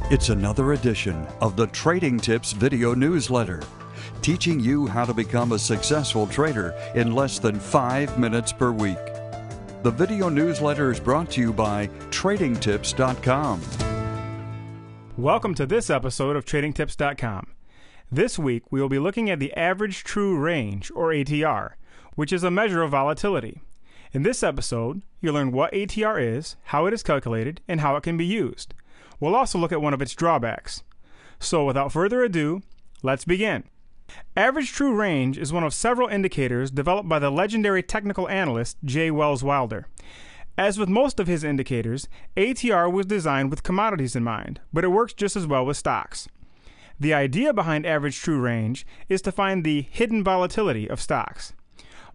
It's another edition of the Trading Tips video newsletter, teaching you how to become a successful trader in less than 5 minutes per week. The video newsletter is brought to you by TradingTips.com. Welcome to this episode of TradingTips.com. This week we will be looking at the average true range, or ATR, which is a measure of volatility. In this episode, you'll learn what ATR is, how it is calculated, and how it can be used. We'll also look at one of its drawbacks. So without further ado, let's begin. Average true range is one of several indicators developed by the legendary technical analyst J. Wells Wilder. As with most of his indicators, ATR was designed with commodities in mind, but it works just as well with stocks. The idea behind average true range is to find the hidden volatility of stocks.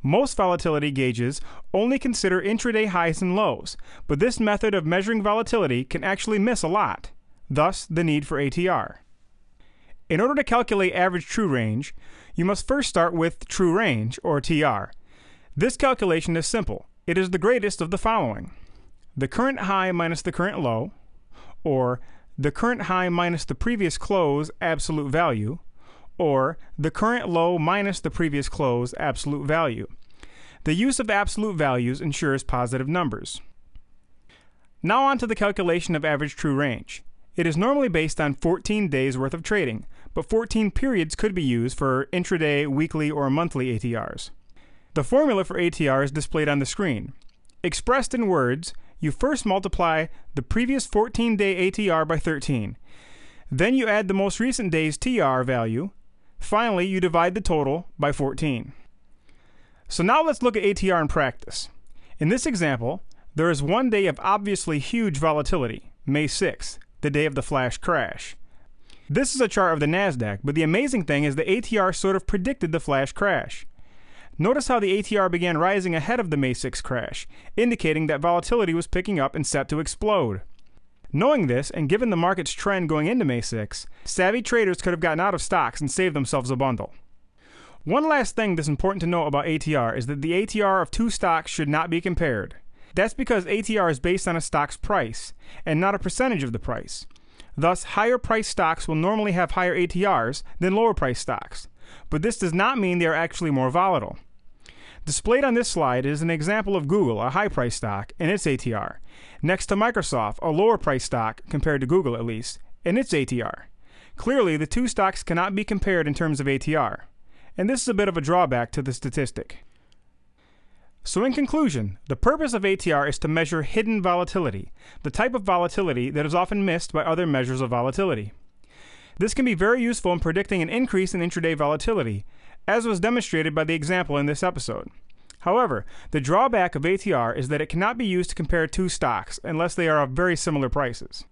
Most volatility gauges only consider intraday highs and lows, but this method of measuring volatility can actually miss a lot, thus the need for ATR. In order to calculate average true range, you must first start with true range, or TR. This calculation is simple. It is the greatest of the following: the current high minus the current low, or the current high minus the previous close absolute value, or the current low minus the previous close absolute value. The use of absolute values ensures positive numbers. Now on to the calculation of average true range. It is normally based on 14 days worth of trading, but 14 periods could be used for intraday, weekly, or monthly ATRs. The formula for ATR is displayed on the screen. Expressed in words, you first multiply the previous 14-day ATR by 13. Then you add the most recent day's TR value. Finally, you divide the total by 14. So now let's look at ATR in practice. In this example, there is one day of obviously huge volatility, May 6th, the day of the flash crash. This is a chart of the NASDAQ, but the amazing thing is the ATR sort of predicted the flash crash. Notice how the ATR began rising ahead of the May 6th crash, indicating that volatility was picking up and set to explode. Knowing this, and given the market's trend going into May 6, savvy traders could have gotten out of stocks and saved themselves a bundle. One last thing that's important to know about ATR is that the ATR of two stocks should not be compared. That's because ATR is based on a stock's price, and not a percentage of the price. Thus, higher priced stocks will normally have higher ATRs than lower priced stocks, but this does not mean they are actually more volatile. Displayed on this slide is an example of Google, a high-priced stock, and its ATR, next to Microsoft, a lower-priced stock, compared to Google at least, and its ATR. Clearly, the two stocks cannot be compared in terms of ATR, and this is a bit of a drawback to the statistic. So in conclusion, the purpose of ATR is to measure hidden volatility, the type of volatility that is often missed by other measures of volatility. This can be very useful in predicting an increase in intraday volatility, as was demonstrated by the example in this episode. However, the drawback of ATR is that it cannot be used to compare two stocks unless they are of very similar prices.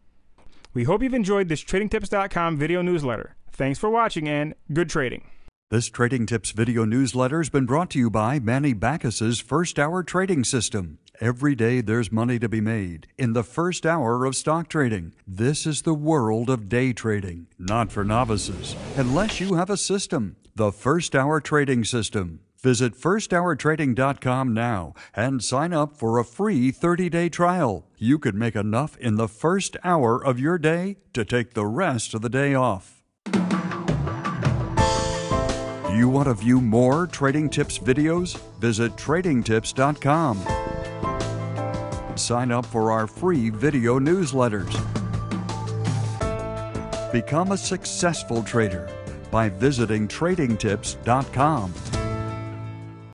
We hope you've enjoyed this TradingTips.com video newsletter. Thanks for watching and good trading. This Trading Tips video newsletter has been brought to you by Manny Bacchus's First Hour Trading System. Every day there's money to be made in the first hour of stock trading. This is the world of day trading, not for novices, unless you have a system. The First Hour Trading System. Visit firsthourtrading.com now and sign up for a free 30-day trial. You could make enough in the first hour of your day to take the rest of the day off. Do you want to view more Trading Tips videos? Visit TradingTips.com. Sign up for our free video newsletters. Become a successful trader by visiting TradingTips.com.